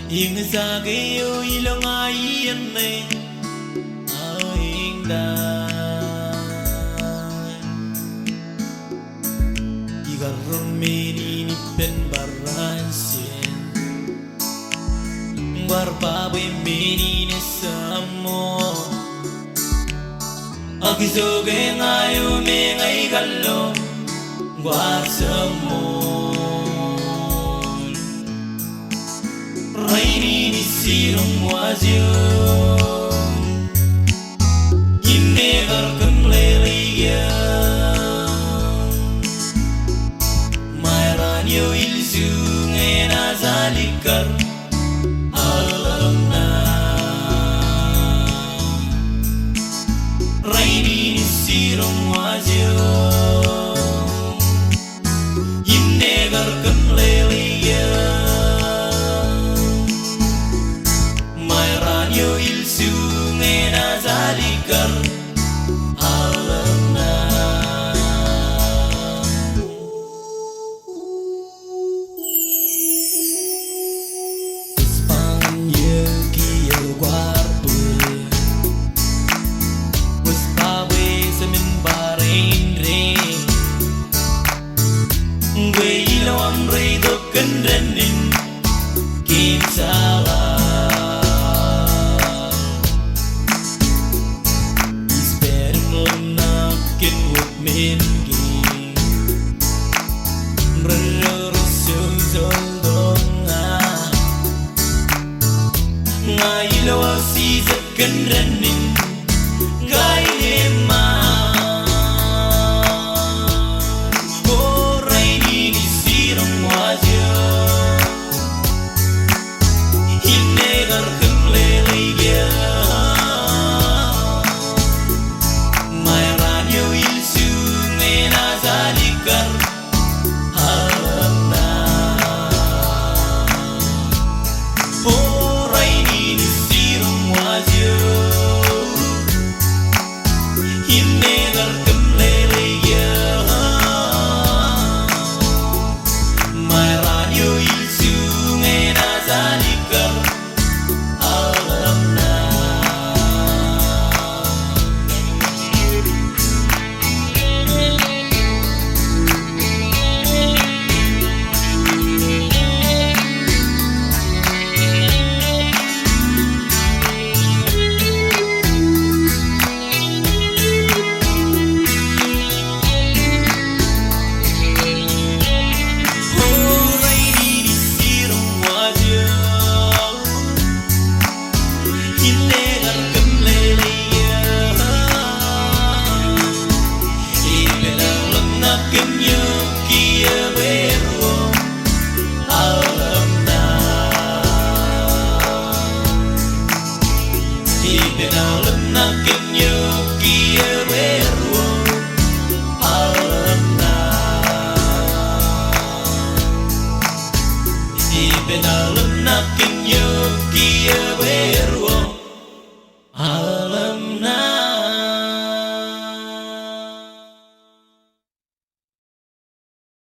Ingzagayo ilang ayan na aing dan Igaron menini pen baransin Warpabe menini samo Agisoge ngayo mengay galong Guarsamon Raini ni sirong wazyo Inegar kang leliya Mayranyo ilsu ngena zalikar Alam na Raini ni sirong wazyo Inegar kang leliya Mayranyo ilsu ngena zalikar Alam na Espanya kiyo guardo Was pawe sa min barin rin Gwe ilo am rey do kandanin Kim salah Mingi Rerusung soldonga Ngailo si zakanranin Gaileman Koray ni sirong wazyo Hinegar kang lelaya Mayranyo ilsu zalikar alam na Poray ni sirong wazyo Hinegar kang lelaya Mayranyo ilsu ngena zalikar alam na Alam na kanyo kia berwo Alam na Alam na kanyo